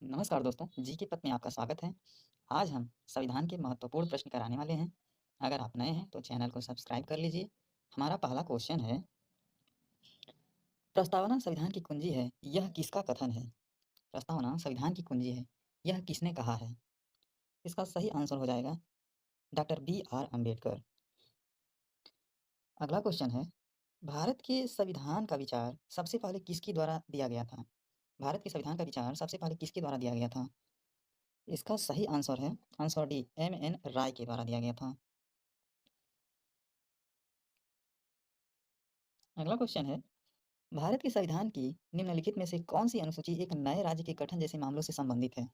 नमस्कार दोस्तों, जी के पथ में आपका स्वागत है। आज हम संविधान के महत्वपूर्ण प्रश्न कराने वाले हैं। अगर आप नए हैं तो चैनल को सब्सक्राइब कर लीजिए। हमारा पहला क्वेश्चन है, प्रस्तावना संविधान की कुंजी है, यह किसका कथन है? प्रस्तावना संविधान की कुंजी है, यह किसने कहा है? इसका सही आंसर हो जाएगा डॉक्टर बी.आर. अम्बेडकर। अगला क्वेश्चन है, भारत के संविधान का विचार सबसे पहले किसके द्वारा दिया गया था? भारत के संविधान का विचार सबसे पहले किसके द्वारा दिया गया था? इसका सही आंसर है आंसर डी, M.N. राय के द्वारा दिया गया था। अगला क्वेश्चन है, भारत के संविधान की निम्नलिखित में से कौन सी अनुसूची एक नए राज्य के गठन जैसे मामलों से संबंधित है?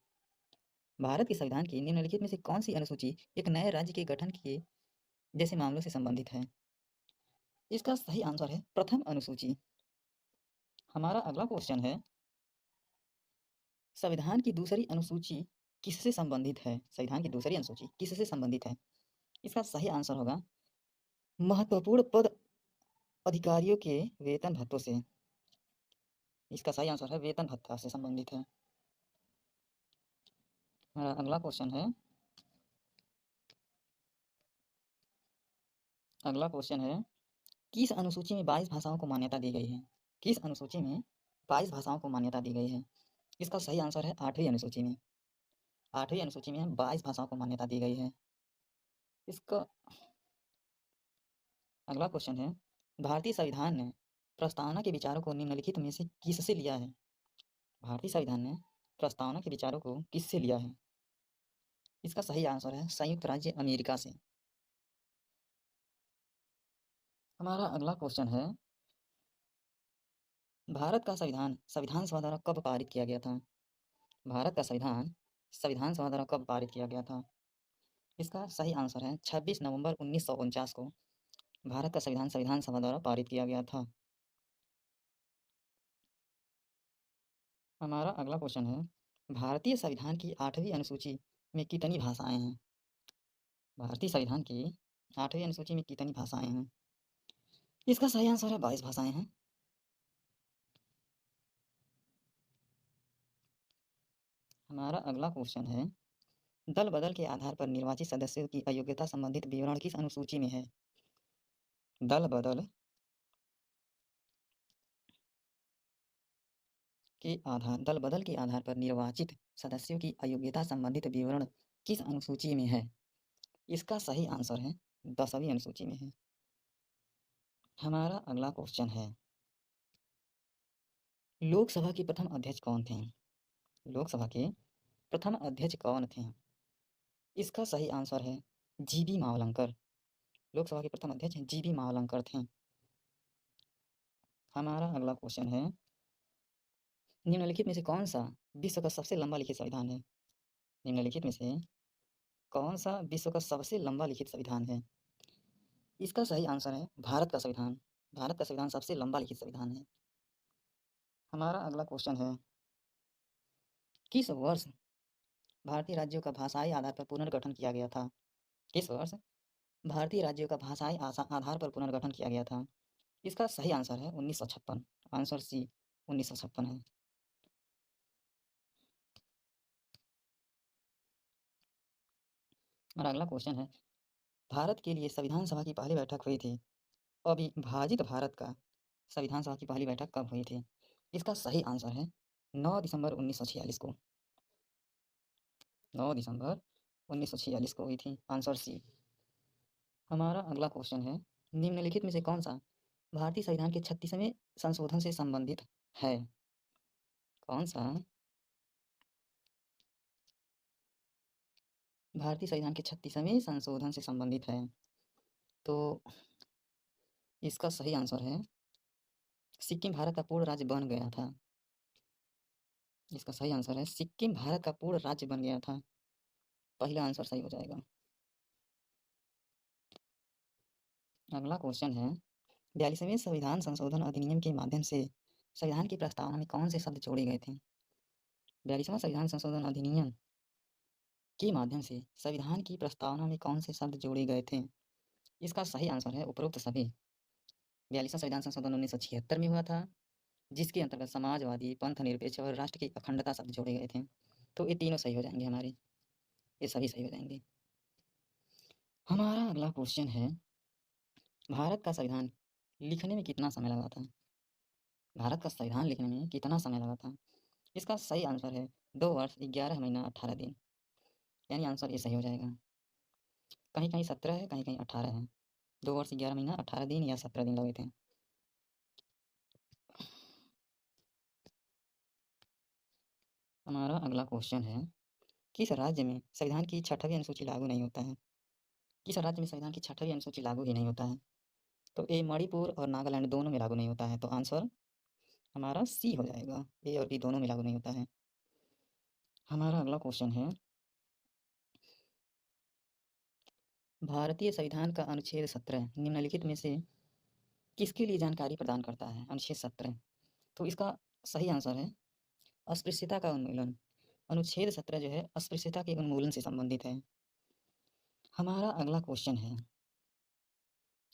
भारत के संविधान की निम्नलिखित में से कौन सी अनुसूची एक नए राज्य के गठन के जैसे मामलों से संबंधित है? इसका सही आंसर है प्रथम अनुसूची। हमारा अगला क्वेश्चन है, संविधान की दूसरी अनुसूची किससे संबंधित है? संविधान की दूसरी अनुसूची किससे संबंधित है? इसका सही आंसर होगा महत्वपूर्ण पद अधिकारियों के वेतन भत्तों से। इसका सही आंसर है वेतन भत्ता से संबंधित है। हमारा अगला क्वेश्चन है, किस अनुसूची में 22 भाषाओं को मान्यता दी गई है? किस अनुसूची में 22 भाषाओं को मान्यता दी गई है? इसका सही आंसर है 8वीं अनुसूची में। 8वीं अनुसूची में 22 भाषाओं को मान्यता दी गई है। इसका अगला क्वेश्चन है, भारतीय संविधान ने प्रस्तावना के विचारों को निम्नलिखित में से किससे लिया है? भारतीय संविधान ने प्रस्तावना के विचारों को किससे लिया है? इसका सही आंसर है संयुक्त राज्य अमेरिका से। हमारा अगला क्वेश्चन है, भारत का संविधान संविधान सभा द्वारा कब पारित किया गया था? भारत का संविधान संविधान सभा द्वारा कब पारित किया गया था? इसका सही आंसर है 26 नवंबर 1949 को भारत का संविधान संविधान सभा द्वारा पारित किया गया था। हमारा अगला क्वेश्चन है, भारतीय संविधान की 8वीं अनुसूची में कितनी भाषाएं हैं? भारतीय संविधान की 8वीं अनुसूची में कितनी भाषाएं हैं? इसका सही आंसर है 22 भाषाएं हैं। हमारा अगला क्वेश्चन है, दल बदल के आधार पर निर्वाचित सदस्यों की अयोग्यता संबंधित विवरण किस अनुसूची में है? दल बदल दल बदल के आधार पर निर्वाचित सदस्यों की अयोग्यता संबंधित विवरण किस अनुसूची में है? इसका सही आंसर है 10वीं अनुसूची में है। हमारा अगला क्वेश्चन है, लोकसभा के प्रथम अध्यक्ष कौन थे? लोकसभा के प्रथम अध्यक्ष कौन थे? इसका सही आंसर है जीबी मावलंकर। लोकसभा के प्रथम अध्यक्ष जीबी मावलंकर थे। हमारा अगला क्वेश्चन है, निम्नलिखित में से कौन सा विश्व का सबसे लंबा लिखित संविधान है? निम्नलिखित में से कौन सा विश्व का सबसे लंबा लिखित संविधान है? इसका सही आंसर है भारत का संविधान। भारत का संविधान सबसे लंबा लिखित संविधान है। हमारा अगला क्वेश्चन है, किस वर्ष भारतीय राज्यों का भाषाई आधार पर पुनर्गठन किया गया था? किस वर्ष भारतीय राज्यों का भाषाई आधार पर पुनर्गठन किया गया था? इसका सही आंसर है 1956। आंसर सी 1956 है। हमारा अगला क्वेश्चन है, भारत के लिए संविधान सभा की पहली बैठक हुई थी, अविभाजित भारत का संविधान सभा की पहली बैठक कब हुई थी? इसका सही आंसर है 9 दिसंबर 1946 को। 9 दिसंबर 1946 को हुई थी। Answer C. हमारा अगला क्वेश्चन है, निम्नलिखित में से कौन सा भारतीय संविधान के 36वें संशोधन से संबंधित है? कौन सा भारतीय संविधान के 36वें संशोधन से संबंधित है? तो इसका सही आंसर है सिक्किम भारत का पूर्ण राज्य बन गया था। इसका सही आंसर है सिक्किम भारत का पूर्ण राज्य बन गया था। पहला आंसर सही हो जाएगा। अगला क्वेश्चन है, 42वें संविधान संशोधन अधिनियम के माध्यम से संविधान की प्रस्तावना में कौन से शब्द जोड़े गए थे? 42वां संविधान संशोधन अधिनियम के माध्यम से संविधान की प्रस्तावना में कौन से शब्द जोड़े गए थे? इसका सही आंसर है उपरोक्त सभी। 42वां संविधान संशोधन 1976 में हुआ था, जिसके अंतर्गत समाजवादी, पंथ निरपेक्ष और राष्ट्र की अखंडता शब्द जोड़े गए थे। तो ये तीनों सही हो जाएँगे हमारे, ये सभी सही हो जाएँगे। हमारा अगला क्वेश्चन है, भारत का संविधान लिखने में कितना समय लगा था? भारत का संविधान लिखने में कितना समय लगा था? इसका सही आंसर है 2 वर्ष 11 महीना 18 दिन, यानी आंसर ये सही हो जाएगा। कहीं-कहीं 17 है, कहीं-कहीं 18 है। 2 वर्ष 11 महीना 18 दिन या 17 दिन लगे थे। हमारा अगला क्वेश्चन है, किस राज्य में संविधान की 6वीं अनुसूची लागू नहीं होता है? किस राज्य में संविधान की 6वीं अनुसूची लागू ही नहीं होता है? तो ए मणिपुर और नागालैंड दोनों में लागू नहीं होता है, तो आंसर हमारा सी हो जाएगा। ए और बी दोनों में लागू नहीं होता है। हमारा अगला क्वेश्चन है, भारतीय संविधान का अनुच्छेद 17 निम्नलिखित में से किसके लिए जानकारी प्रदान करता है? अनुच्छेद 17, तो इसका सही आंसर है अस्पृश्यता का उन्मूलन। अनुच्छेद 17 जो है अस्पृश्यता के उन्मूलन से संबंधित है। हमारा अगला क्वेश्चन है,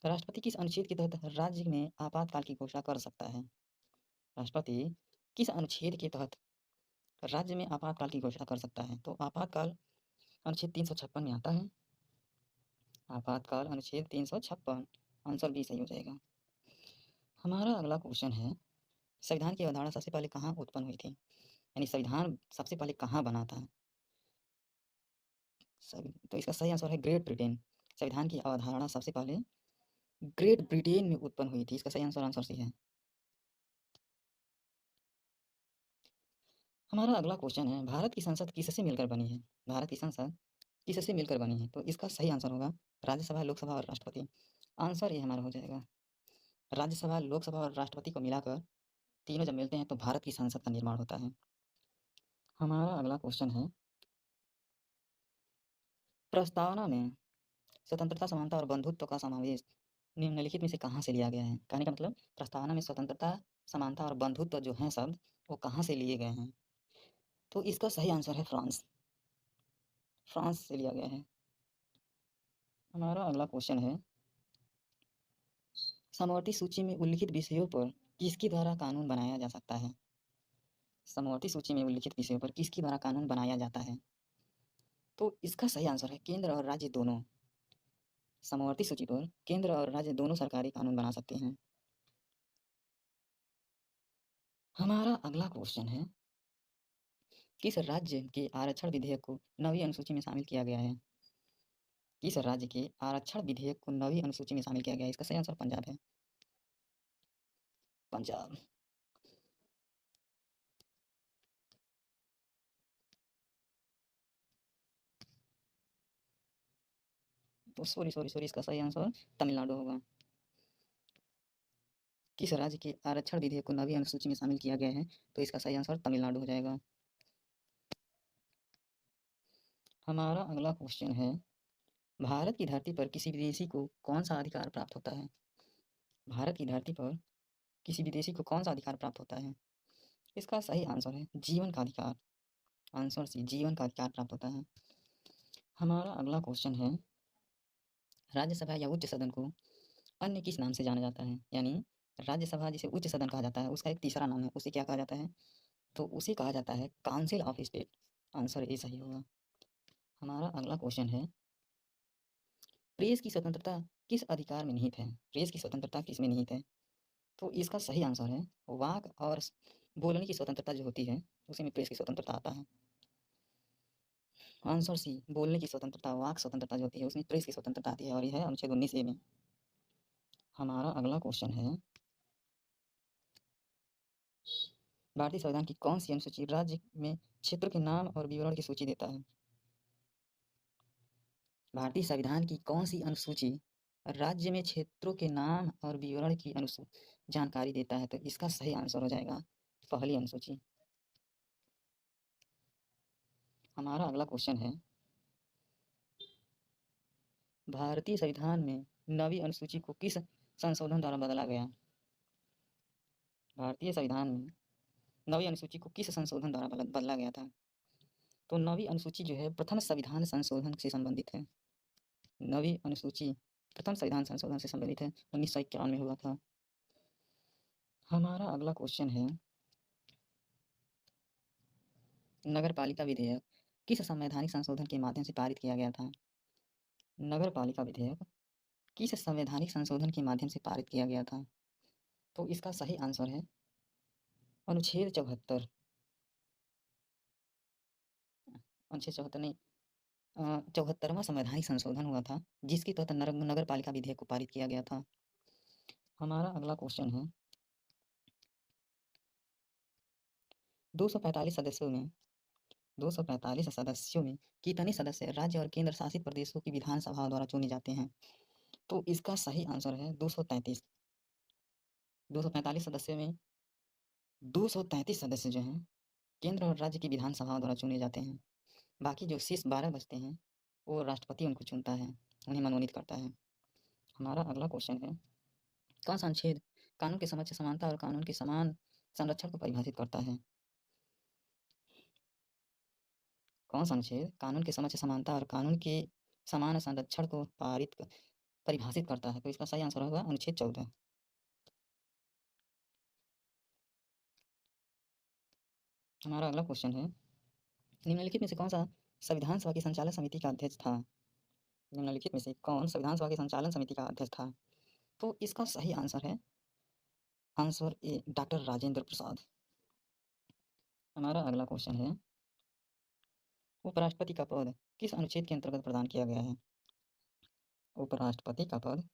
राष्ट्रपति किस अनुच्छेद के तहत राज्य में आपातकाल की घोषणा कर सकता है? राष्ट्रपति किस अनुच्छेद के तहत राज्य में आपातकाल की घोषणा कर सकता है? तो आपातकाल अनुच्छेद 356 में आता है। आपातकाल अनुच्छेद 356, आंसर बी सही हो जाएगा। हमारा अगला क्वेश्चन है, संविधान की अवधारणा सबसे पहले कहाँ उत्पन्न हुई थी? यानी संविधान सबसे पहले कहाँ बना था? तो इसका सही आंसर है ग्रेट ब्रिटेन। संविधान की अवधारणा सबसे पहले ग्रेट ब्रिटेन में उत्पन्न हुई थी। इसका सही आंसर आंसर सी है। हमारा अगला क्वेश्चन है, भारत की संसद किससे मिलकर बनी है? भारत की संसद किससे मिलकर बनी है? तो इसका सही आंसर होगा राज्यसभा, लोकसभा और राष्ट्रपति। आंसर ये हमारा हो जाएगा। राज्यसभा, लोकसभा और राष्ट्रपति को मिलाकर तीनों जब मिलते हैं तो भारत की संसद का निर्माण होता है। हमारा अगला क्वेश्चन है, प्रस्तावना में स्वतंत्रता, समानता और बंधुत्व का समावेश निम्नलिखित में से कहाँ से लिया गया है? कहने का मतलब प्रस्तावना में स्वतंत्रता, समानता और बंधुत्व जो हैं शब्द, वो कहाँ से लिए गए हैं? तो इसका सही आंसर है फ्रांस। फ्रांस से लिया गया है। हमारा अगला क्वेश्चन है, समवर्ती सूची में उल्लिखित विषयों पर किसके द्वारा कानून बनाया जा सकता है? समवर्ती सूची में उल्लिखित विषयों पर किसके द्वारा कानून बनाया जाता है? तो इसका सही आंसर है केंद्र और राज्य दोनों। समवर्ती सूची पर केंद्र और राज्य दोनों सरकारी कानून बना सकते हैं। हमारा अगला क्वेश्चन है, किस राज्य के आरक्षण विधेयक को 9वीं अनुसूची में शामिल किया गया है? किस राज्य के आरक्षण विधेयक को 9वीं अनुसूची में शामिल किया गया है? इसका सही आंसर पंजाब है। पंजाब। तो सॉरी इसका सही आंसर तमिलनाडु होगा। किस राज्य के आरक्षण विधेयक को 9वीं अनुसूची में शामिल किया गया है? तो इसका सही आंसर तमिलनाडु हो जाएगा। हमारा अगला क्वेश्चन है, भारत की धरती पर किसी विदेशी को कौन सा अधिकार प्राप्त होता है? भारत की धरती पर किसी विदेशी को कौन सा अधिकार प्राप्त होता है? इसका सही आंसर है जीवन का अधिकार। आंसर सी, जीवन का अधिकार प्राप्त होता है। हमारा अगला क्वेश्चन है, राज्यसभा या उच्च सदन को अन्य किस नाम से जाना जाता है? यानी राज्यसभा जिसे उच्च सदन कहा जाता है, उसका एक तीसरा नाम है, उसे क्या कहा जाता है? तो उसे कहा जाता है council of state. Answer A सही होगा। हमारा अगला क्वेश्चन है, प्रेस की स्वतंत्रता किस अधिकार में निहित है? प्रेस की स्वतंत्रता किस में निहित है? तो इसका सही आंसर है वाक और बोलने की स्वतंत्रता जो होती है, उसी में प्रेस की स्वतंत्रता आता है। आंसर सी, बोलने की स्वतंत्रता, वाक स्वतंत्रता जो होती है, उसमें प्रेस की स्वतंत्रता आती है और यह है अनुच्छेद 19 ए में। हमारा अगला क्वेश्चन है, भारतीय संविधान की कौन सी अनुसूची राज्य में क्षेत्रों के नाम और विवरण की सूची देता है? भारतीय संविधान की कौन सी अनुसूची राज्य में क्षेत्रों के नाम और विवरण की जानकारी देता है? तो इसका सही आंसर हो जाएगा पहली अनुसूची। हमारा अगला क्वेश्चन है, भारतीय संविधान में 9वीं अनुसूची को किस संशोधन द्वारा बदला गया? भारतीय संविधान में 9वीं अनुसूची को किस संशोधन द्वारा बदला गया था? तो 9वीं अनुसूची जो है प्रथम संविधान संशोधन से संबंधित है। 9वीं अनुसूची प्रथम संविधान संशोधन से संबंधित है, 1951 में हुआ था। हमारा अगला क्वेश्चन है, नगरपालिका विधेयक किस संवैधानिक संशोधन के माध्यम से पारित किया गया था? नगरपालिका विधेयक किस संवैधानिक संशोधन के माध्यम से पारित किया गया था? तो इसका सही आंसर है अनुच्छेद 74। अनुच्छेद 74 नहीं, 74वां संवैधानिक संशोधन हुआ था, जिसके तहत नगरपालिका विधेयक को पारित किया गया था। हमारा अगला क्वेश्चन है, 245 सदस्यों में 245 सदस्यों में कितने सदस्य राज्य और केंद्र शासित प्रदेशों की विधानसभा द्वारा चुने जाते हैं? तो इसका सही आंसर है 233। 245 सदस्यों में 233 सदस्य जो हैं केंद्र और राज्य की विधानसभाओं द्वारा चुने जाते हैं। बाकी जो शेष 12 बचते हैं वो राष्ट्रपति उनको चुनता है, उन्हें मनोनीत करता है। हमारा अगला क्वेश्चन है, कौन सा अनुच्छेद कानून के समक्ष समानता और कानून के समान संरक्षण को परिभाषित करता है? कौन सा अनुच्छेद कानून के समक्ष समानता और कानून के समान संरक्षण को परिभाषित करता है? तो इसका सही आंसर होगा अनुच्छेद 14। हमारा अगला क्वेश्चन है, निम्नलिखित में से कौन सा संविधान सभा की संचालन समिति का अध्यक्ष था? निम्नलिखित में से कौन संविधान सभा की संचालन समिति का अध्यक्ष था? तो इसका सही आंसर है answer A doctor Rajendra Prasad. हमारा अगला क्वेश्चन है, उपराष्ट्रपति का पद किस अनुच्छेद के अंतर्गत प्रदान किया गया है? उपराष्ट्रपति का पद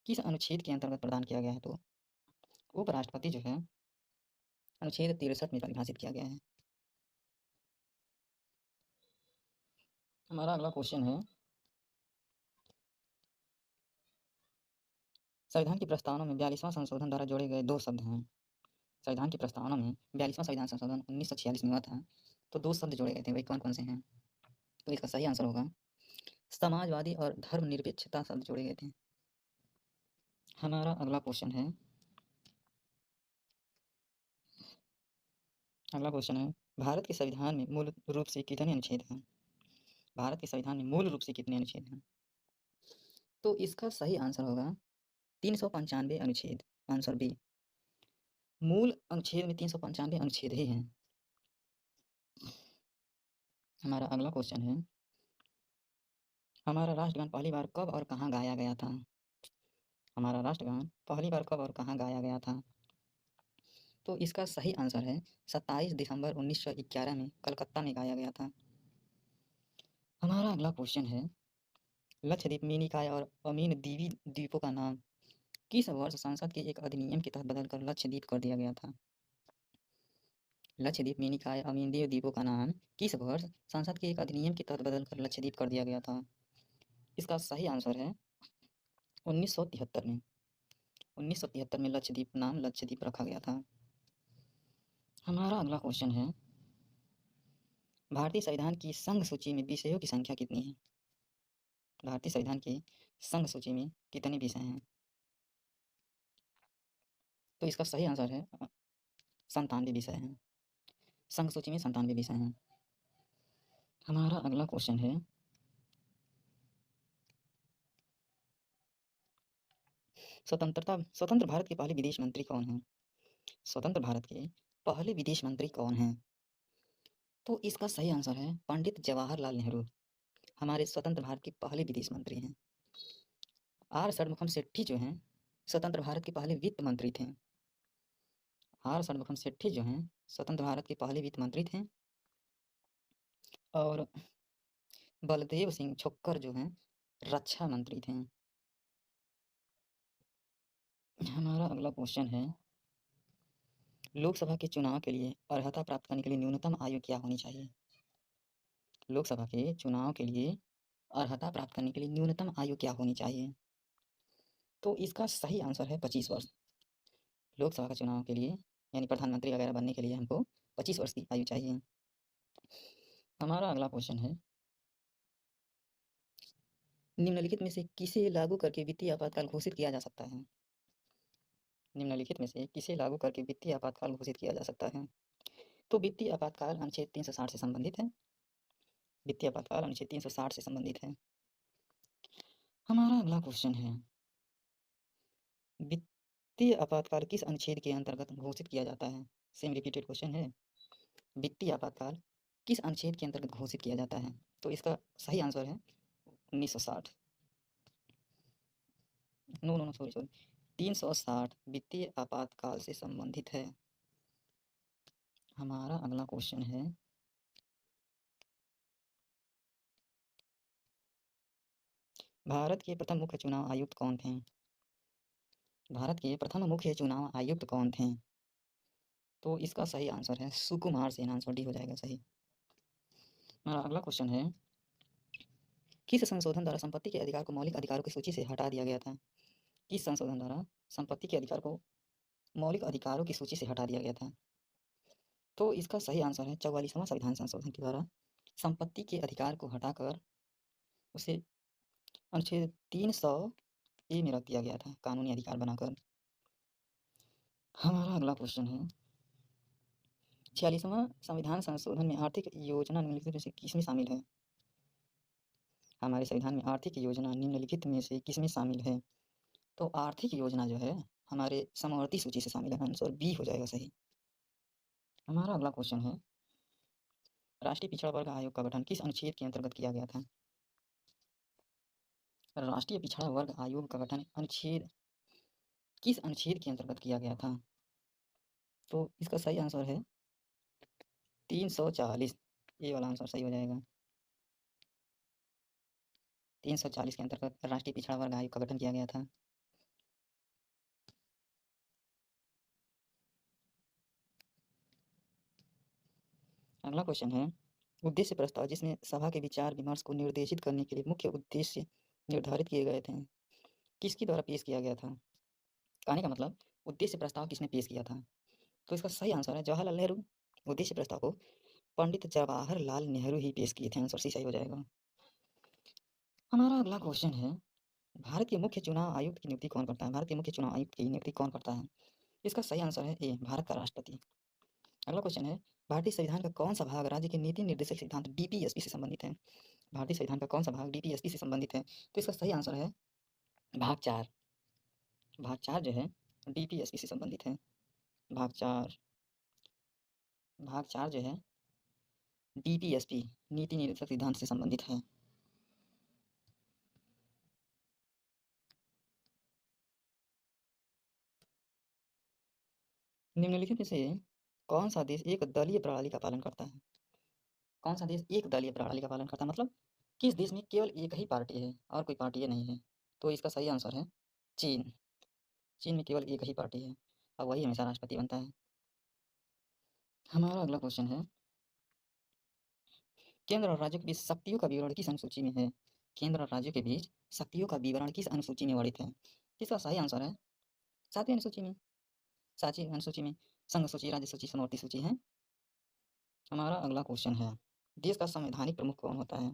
किस अनुच्छेद के अंतर्गत प्रदान किया गया है? तो उपराष्ट्रपति जो है अनुच्छेद 63 में परिभाषित किया गया है। हमारा अगला क्वेश्चन है, संविधान की प्रस्तावना में 42वां संशोधन द्वारा जोड़े गए 2 शब्द हैं। संविधान की प्रस्तावना में 42वां संविधान संशोधन 1946 में हुआ था, तो 2 शब्द जोड़े गए थे, वही कौन कौन से हैं? तो इसका सही आंसर होगा समाजवादी और धर्मनिरपेक्षता शब्द जोड़े गए थे। हमारा अगला क्वेश्चन है, भारत के संविधान में मूल रूप से कितने अनुच्छेद हैं? भारत के संविधान में मूल रूप से कितने अनुच्छेद हैं? तो इसका सही आंसर होगा 395 अनुच्छेद, आंसर बी। मूल अनुच्छेद में 395 अनुच्छेद ही हैं। हमारा अगला क्वेश्चन है, हमारा राष्ट्रगान पहली बार कब और कहाँ गाया गया था? हमारा राष्ट्रगान पहली बार कब और कहाँ गाया गया था? तो इसका सही आंसर है 27 दिसंबर 1911 में कलकत्ता में गाया गया था। हमारा अगला क्वेश्चन है, लक्षद्वीप, मिनिकॉय और अमीन दीवी द्वीपों का नाम किस वर्ष संसद के एक अधिनियम के तहत बदलकर लक्षद्वीप कर दिया गया था? लक्षद्वीप, मिनिकॉय, अमीनदीव द्वीपों का नाम किस वर्ष संसद के एक अधिनियम के तहत बदलकर लक्षद्वीप कर दिया गया था? इसका सही आंसर है 1973 में। 1973 में लक्षद्वीप नाम लक्षद्वीप रखा गया था। हमारा अगला क्वेश्चन है, भारतीय संविधान की संघ सूची में विषयों की संख्या कितनी है? भारतीय संविधान की संघ सूची में कितने विषय हैं? तो इसका सही आंसर है 97 विषय हैं। संघ सूची में 97 विषय हैं। हमारा अगला क्वेश्चन है, स्वतंत्र भारत के पहले विदेश मंत्री कौन हैं? स्वतंत्र भारत के पहले विदेश मंत्री कौन हैं? तो इसका सही आंसर है पंडित जवाहरलाल नेहरू, हमारे स्वतंत्र भारत के पहले विदेश मंत्री हैं। आर षणमुखम सेठी जो हैं स्वतंत्र भारत के पहले वित्त मंत्री थे। आर षणमुखम सेठी जो हैं स्वतंत्र भारत के पहले वित्त मंत्री थे। और बलदेव सिंह छोक्कर जो हैं रक्षा मंत्री थे। हमारा अगला क्वेश्चन है, लोकसभा के चुनाव के लिए अर्हता प्राप्त करने के लिए न्यूनतम आयु क्या होनी चाहिए? लोकसभा के चुनाव के लिए अर्हता प्राप्त करने के लिए न्यूनतम आयु क्या होनी चाहिए? तो इसका सही आंसर है 25 वर्ष। लोकसभा का चुनाव के लिए यानी प्रधानमंत्री वगैरह बनने के लिए हमको 25 वर्ष की आयु चाहिए। हमारा अगला क्वेश्चन है, निम्नलिखित में से किसे लागू करके वित्तीय आपातकाल घोषित किया जा सकता है? निम्नलिखित में से किसे लागू करके वित्तीय आपातकाल घोषित किया जा सकता है? तो वित्तीय आपातकाल अनुच्छेद 360 से संबंधित है। वित्तीय आपातकाल अनुच्छेद 360 से संबंधित है। हमारा अगला क्वेश्चन है, वित्तीय आपातकाल किस अनुच्छेद के अंतर्गत घोषित किया जाता है? सेम रिपीटेड क्वेश्चन है। वित्तीय आपातकाल किस अनुच्छेद के अंतर्गत घोषित किया जाता है? तो इसका सही आंसर है 1960। No, no, no, sorry, sorry, 360 वित्तीय आपातकाल से संबंधित है। हमारा अगला क्वेश्चन है, भारत के प्रथम मुख्य चुनाव आयुक्त कौन थे? भारत के प्रथम मुख्य चुनाव आयुक्त कौन थे? तो इसका सही आंसर है सुकुमार सेन। आंसर डी हो जाएगा सही। हमारा अगला क्वेश्चन है, किस संशोधन द्वारा संपत्ति के अधिकार को मौलिक अधिकारों की सूची से हटा दिया गया था? किस संशोधन द्वारा संपत्ति के अधिकार को मौलिक अधिकारों की सूची से हटा दिया गया था? तो इसका सही आंसर है 44वां संविधान संशोधन के द्वारा संपत्ति के अधिकार को हटाकर उसे अनुच्छेद 300 ए में रख दिया गया था, कानूनी अधिकार बनाकर। हमारा अगला क्वेश्चन है, 46वां संविधान संशोधन में आर्थिक योजना निम्नलिखित में से किसमें शामिल है? हमारे संविधान में आर्थिक योजना निम्नलिखित में से किसमें शामिल है? तो आर्थिक योजना जो है हमारे समवर्ती सूची से शामिल है। आंसर बी हो जाएगा सही। हमारा अगला क्वेश्चन है, राष्ट्रीय पिछड़ा वर्ग आयोग का गठन किस अनुच्छेद के अंतर्गत किया गया था? राष्ट्रीय पिछड़ा वर्ग आयोग का गठन किस अनुच्छेद के अंतर्गत किया गया था? तो इसका सही आंसर है 340। ये वाला आंसर सही हो जाएगा। 340 के अंतर्गत राष्ट्रीय पिछड़ा वर्ग आयोग का गठन किया गया था। अगला क्वेश्चन है, उद्देश्य प्रस्ताव जिसमें सभा के विचार विमर्श को निर्देशित करने के लिए मुख्य उद्देश्य निर्धारित किए गए थे, किसके द्वारा पेश किया गया था? कहने का मतलब उद्देश्य प्रस्ताव किसने पेश किया था? तो इसका सही आंसर है जवाहरलाल नेहरू। उद्देश्य प्रस्ताव को पंडित जवाहरलाल नेहरू ही पेश किए थे। आंसर सी सही हो जाएगा। हमारा अगला क्वेश्चन है, भारत के मुख्य चुनाव आयुक्त की नियुक्ति कौन करता है? भारत के मुख्य चुनाव आयुक्त की नियुक्ति कौन करता है? इसका सही आंसर है ए, भारत का राष्ट्रपति। अगला क्वेश्चन है, भारतीय संविधान का कौन सा भाग राज्य के नीति निर्देशक सिद्धांत डीपीएसपी से संबंधित है? भारतीय संविधान का कौन सा भाग डीपीएसपी से संबंधित है? तो इसका सही आंसर है भाग 4। भाग 4 जो है डीपीएसपी से संबंधित है। भाग 4, भाग 4 जो है डीपीएसपी नीति निर्देशक सिद्धांत से संबंधित है। निम्नलिखित में से कौन सा देश एक दलीय प्रणाली का पालन करता है? कौन सा देश एक दलीय प्रणाली का पालन करता है? मतलब किस देश में केवल एक ही पार्टी है और कोई पार्टी नहीं है? तो इसका सही आंसर है चीन। चीन में केवल एक ही पार्टी है और वही हमेशा राष्ट्रपति बनता है। हमारा अगला क्वेश्चन है, केंद्र और राज्यों के बीच शक्तियों का विवरण किस अनुसूची में है? केंद्र और राज्यों के बीच शक्तियों का विवरण किस अनुसूची में वर्णित है? इसका सही आंसर है 7वीं अनुसूची में। 7वीं अनुसूची में संघ सूची, राज्य सूची, समवर्ती सूची है। हमारा अगला क्वेश्चन है, देश का संवैधानिक प्रमुख कौन होता है?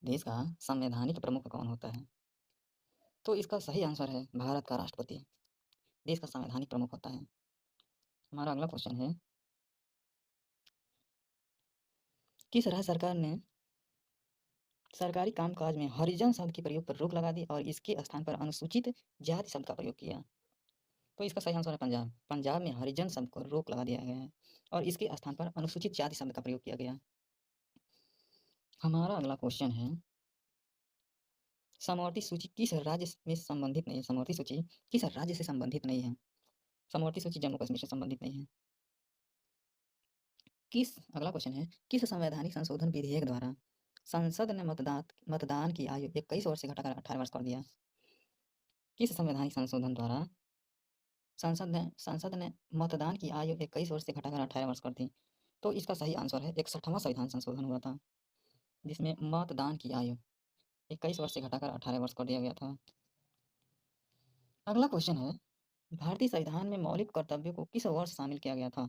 देश का संवैधानिक प्रमुख कौन होता है? तो इसका सही आंसर है भारत का राष्ट्रपति देश का संवैधानिक प्रमुख होता है। हमारा अगला क्वेश्चन है, किस राज्य सरकार ने सरकारी कामकाज में हरिजन शब्द के प्रयोग पर रोक लगा दी और इसके स्थान पर अनुसूचित जाति शब्द का प्रयोग किया? तो इसका सही आंसर है पंजाब। पंजाब में हरिजन शब्द को रोक लगा दिया गया है और इसके स्थान पर अनुसूचित जाति शब्द का प्रयोग किया गया। हमारा अगला क्वेश्चन है, समवर्ती सूची किस राज्य में संबंधित नहीं है? समवर्ती सूची किस राज्य से संबंधित नहीं है? समवर्ती सूची जम्मू कश्मीर से संबंधित नहीं है। अगला क्वेश्चन है, किस संवैधानिक संशोधन विधेयक द्वारा संसद ने मतदान की आयु 21 वर्ष से घटाकर 18 वर्ष कर दिया? किस संवैधानिक संशोधन द्वारा संसद ने मतदान की आयु 21 वर्ष से घटाकर 18 वर्ष कर दी? तो इसका सही आंसर है 61वां संविधान संशोधन हुआ था जिसमें मतदान की आयु 21 वर्ष से घटाकर 18 वर्ष कर दिया गया था। अगला क्वेश्चन है, भारतीय संविधान में मौलिक कर्तव्यों को किस वर्ष शामिल किया गया था?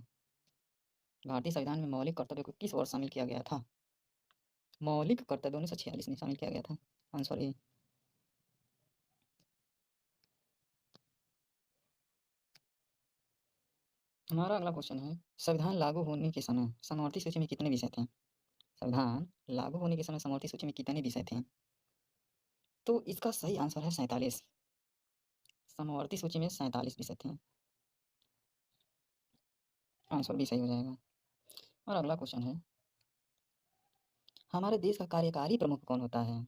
भारतीय संविधान में मौलिक कर्तव्यों को किस वर्ष शामिल किया गया था? मौलिक कर्तव्य 1946 में शामिल किया गया था। Answer A. हमारा अगला क्वेश्चन है, संविधान लागू होने के समय समवर्ती सूची में कितने विषय थे? संविधान लागू होने के समय समवर्ती सूची में कितने विषय थे? तो इसका सही आंसर है 47। समवर्ती सूची में 47 विषय थे। आंसर भी सही हो जाएगा। और अगला क्वेश्चन है, हमारे देश का कार्यकारी प्रमुख कौन होता है?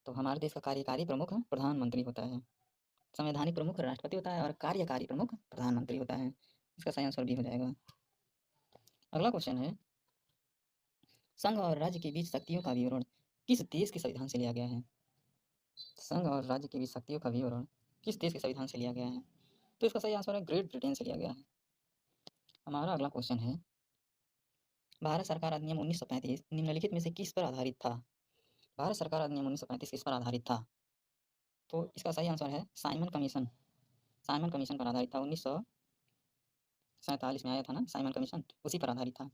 तो हमारे देश का कार्यकारी प्रमुख प्रधानमंत्री होता है। संवैधानिक प्रमुख राष्ट्रपति होता है और कार्यकारी प्रमुख प्रधानमंत्री होता है। इसका सही आंसर डी हो जाएगा। अगला क्वेश्चन है, संघ और राज्य के बीच शक्तियों का विवरण किस देश के संविधान से लिया गया है? संघ और राज्य के बीच शक्तियों का विवरण किस देश के संविधान से लिया गया है? तो इसका सही आंसर है ग्रेट ब्रिटेन से लिया गया है। हमारा अगला क्वेश्चन है, भारत सरकार अधिनियम 1935 निम्नलिखित में से किस पर आधारित था? भारत सरकार अधिनियम 1935 किस पर आधारित था? तो इसका सही आंसर है साइमन कमीशन। साइमन कमीशन पर आधारित था। 1947 में आया था ना साइमन कमीशन, उसी पर आधारित था।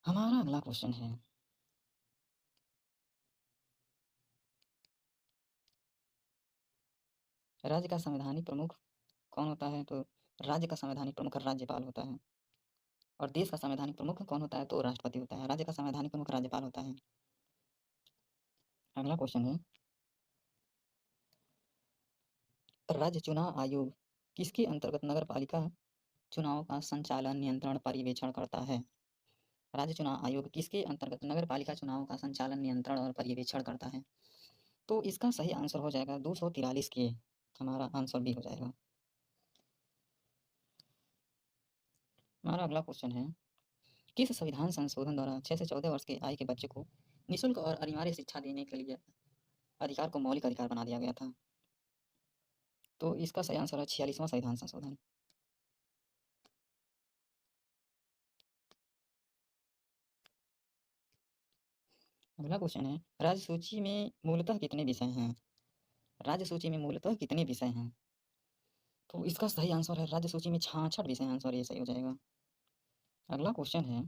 हमारा अगला क्वेश्चन है, राज्य का संवैधानिक प्रमुख कौन होता है? तो राज्य का संवैधानिक प्रमुख राज्यपाल होता है। और देश का संवैधानिक प्रमुख कौन होता है? तो राष्ट्रपति होता है। राज्य का संवैधानिक प्रमुख राज्यपाल होता है। अगला क्वेश्चन है, राज्य चुनाव आयोग किसके अंतर्गत नगर पालिका चुनाव का संचालन, नियंत्रण, पर्यवेक्षण करता है? राज्य चुनाव आयोग किसके अंतर्गत नगर पालिका चुनाव का संचालन, नियंत्रण और पर्यवेक्षण करता है? तो इसका सही आंसर हो जाएगा 243 के। हमारा आंसर भी हो जाएगा। हमारा अगला क्वेश्चन है, किस संविधान संशोधन द्वारा 6 से 14 वर्ष के आयु के बच्चे को निःशुल्क और अनिवार्य शिक्षा देने के लिए अधिकार को मौलिक अधिकार बना दिया गया था? तो इसका सही आंसर है 46वां संविधान संशोधन। अगला क्वेश्चन है, राज्य सूची में मूलतः कितने विषय हैं? राज्य सूची में मूलतः कितने विषय हैं? तो इसका सही आंसर है राज्य सूची में 66 विषय हैं। आंसर ये सही हो जाएगा। अगला क्वेश्चन है,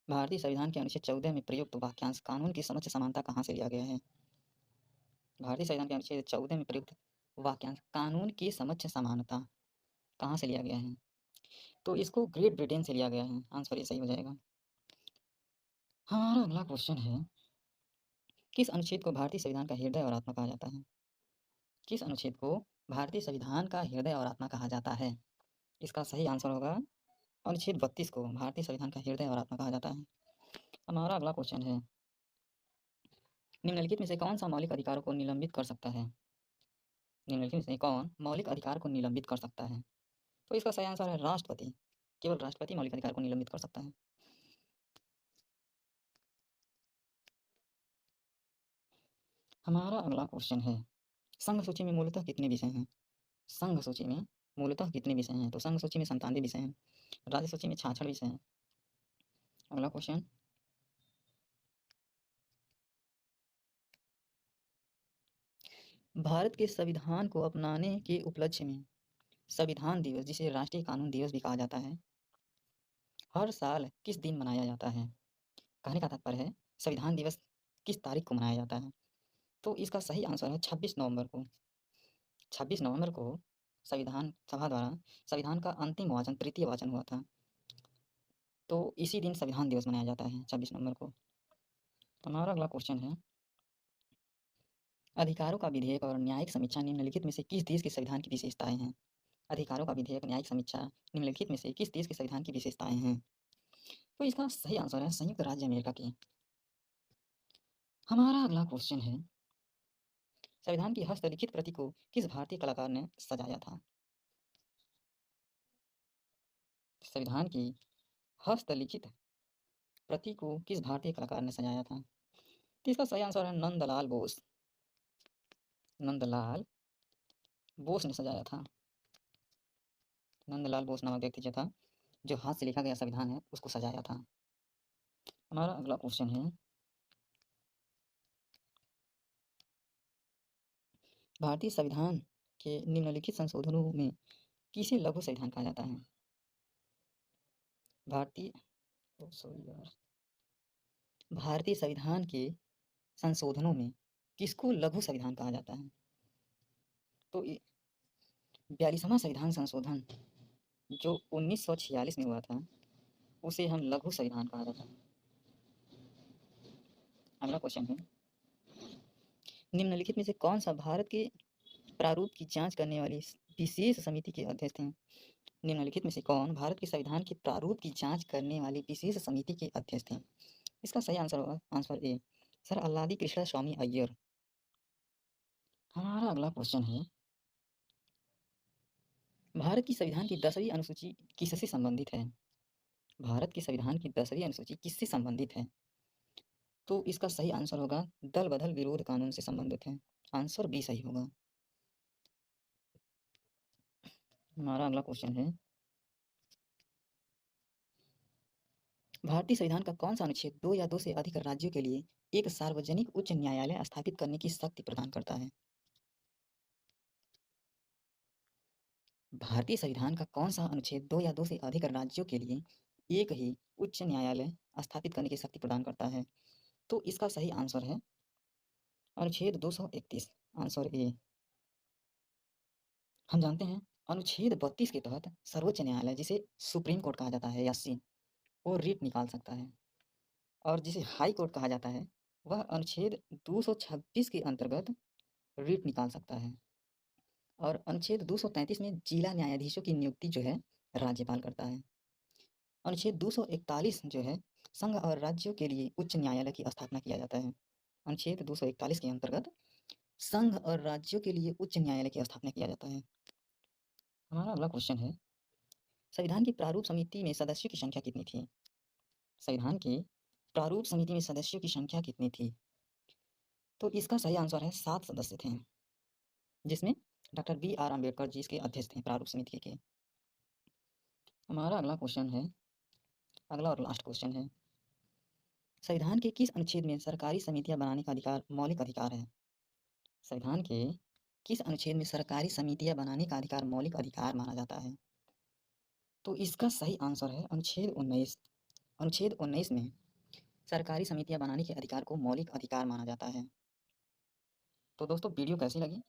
भारतीय संविधान के अनुच्छेद 14 में प्रयुक्त वाक्यांश कानून की समझ समानता कहाँ से लिया गया है? भारतीय संविधान के अनुच्छेद 14 में प्रयुक्त वाक्यांश कानून की समझ समानता कहाँ से लिया गया है? तो इसको ग्रेट ब्रिटेन से लिया गया है। आंसर ये सही हो जाएगा। हमारा अगला क्वेश्चन है, किस अनुच्छेद को भारतीय संविधान का हृदय और आत्मा कहा जाता है? किस अनुच्छेद को भारतीय संविधान का हृदय और आत्मा कहा जाता है? इसका सही आंसर होगा अनुच्छेद 32 को भारतीय संविधान का हृदय और आत्मा कहा जाता है। हमारा अगला क्वेश्चन है, निम्नलिखित में से कौन सा मौलिक अधिकारों को निलंबित कर सकता है? निम्नलिखित में से कौन मौलिक अधिकार को निलंबित कर सकता है? तो इसका सही आंसर है राष्ट्रपति। केवल राष्ट्रपति मौलिक अधिकार को निलंबित कर सकता है। हमारा अगला क्वेश्चन है, संघ सूची में मूलतः कितने विषय हैं? संघ सूची में मूलतः कितने विषय हैं? तो संघ सूची में 97 विषय हैं। राज्य सूची में 66 विषय हैं। अगला क्वेश्चन, भारत के संविधान को अपनाने के उपलक्ष्य में संविधान दिवस, जिसे राष्ट्रीय कानून दिवस भी कहा जाता है, हर साल किस दिन मनाया जाता है? कहने का तात्पर्य है संविधान दिवस किस तारीख को मनाया जाता है? तो इसका सही आंसर है 26 नवंबर को। 26 नवंबर को संविधान सभा द्वारा संविधान का अंतिम वाचन, तृतीय वाचन हुआ था। तो इसी दिन संविधान दिवस मनाया जाता है 26 नवंबर को। हमारा अगला क्वेश्चन है, अधिकारों का विधेयक और न्यायिक समीक्षा निम्नलिखित में से किस देश के संविधान की विशेषताएं हैं? अधिकारों का विधेयक, न्यायिक समीक्षा निम्नलिखित में से किस देश के संविधान की विशेषताएं हैं? तो इसका सही आंसर है संयुक्त राज्य अमेरिका की। हमारा अगला क्वेश्चन है, संविधान की हस्तलिखित प्रति को किस भारतीय कलाकार ने सजाया था? संविधान की हस्तलिखित प्रति को किस भारतीय कलाकार ने सजाया था? तो इसका सही आंसर है नंदलाल बोस। नंदलाल बोस ने सजाया था। नंदलाल बोस नामक व्यक्ति जो था, जो हाथ से लिखा गया संविधान है, उसको सजाया था। हमारा अगला क्वेश्चन है, भारतीय संविधान के निम्नलिखित संशोधनों में किसे लघु संविधान कहा जाता है? भारतीय भारतीय संविधान के संशोधनों में किसको लघु संविधान कहा जाता है? तो 42वां संविधान संशोधन जो 1946 में हुआ था, उसे हम लघु संविधान कहा जाता है। अगला क्वेश्चन है, निम्नलिखित में से कौन सा भारत के प्रारूप की जांच करने वाली विशेष समिति के अध्यक्ष थे? निम्नलिखित में से कौन भारत के संविधान के प्रारूप की जांच करने वाली विशेष समिति के अध्यक्ष थे? इसका सही आंसर होगा answer A sir Alladi Krishnaswami Iyer. हमारा अगला क्वेश्चन है, भारत की संविधान की 10वीं अनुसूची किससे संबंधित है? भारत के संविधान की 10वीं अनुसूची किससे संबंधित है? तो इसका सही आंसर होगा दल बदल विरोध कानून से संबंधित है। आंसर बी सही होगा। हमारा अगला क्वेश्चन है, भारतीय संविधान का कौन सा अनुच्छेद 2 या 2 से अधिक राज्यों के लिए एक सार्वजनिक उच्च न्यायालय स्थापित करने की शक्ति प्रदान करता है? भारतीय संविधान का कौन सा अनुच्छेद 2 या 2 से अधिक राज्यों के लिए एक ही उच्च न्यायालय स्थापित करने की शक्ति प्रदान करता है? तो इसका सही आंसर है अनुच्छेद 231। Answer A. हम जानते हैं अनुच्छेद 32 के तहत सर्वोच्च न्यायालय, जिसे सुप्रीम कोर्ट कहा जाता है या सी, वो रिट निकाल सकता है, और जिसे हाई कोर्ट कहा जाता है वह अनुच्छेद 226 के अंतर्गत रिट निकाल सकता है। और अनुच्छेद 233 में जिला न्यायाधीशों की नियुक्ति जो है राज्यपाल करता है। अनुच्छेद 241 जो है संघ और राज्यों के लिए उच्च न्यायालय की स्थापना किया जाता है। अनुच्छेद 241 के अंतर्गत संघ और राज्यों के लिए उच्च न्यायालय की स्थापना किया जाता है। हमारा अगला क्वेश्चन है, संविधान की प्रारूप समिति में सदस्यों की संख्या कितनी थी? संविधान की प्रारूप समिति में सदस्यों की संख्या कितनी थी? तो इसका सही आंसर है 7 सदस्य थे, जिसमें डॉक्टर B.R. अम्बेडकर जी इसके अध्यक्ष थे प्रारूप समिति के। हमारा अगला क्वेश्चन है, अगला और लास्ट क्वेश्चन है, संविधान के किस अनुच्छेद में सरकारी समितियां बनाने का अधिकार मौलिक अधिकार है? संविधान के किस अनुच्छेद में सरकारी समितियां बनाने का अधिकार मौलिक अधिकार माना जाता है? तो इसका सही आंसर है अनुच्छेद 19। अनुच्छेद 19 में सरकारी समितियां बनाने के अधिकार को मौलिक अधिकार माना जाता है। तो दोस्तों वीडियो कैसी लगी?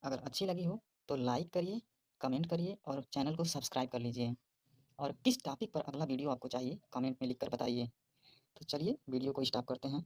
अगर अच्छी लगी हो तो लाइक करिए, कमेंट करिए और चैनल को सब्सक्राइब कर लीजिए। और किस टॉपिक पर अगला वीडियो आपको चाहिए कमेंट में लिखकर बताइए। तो चलिए वीडियो को स्टॉप करते हैं।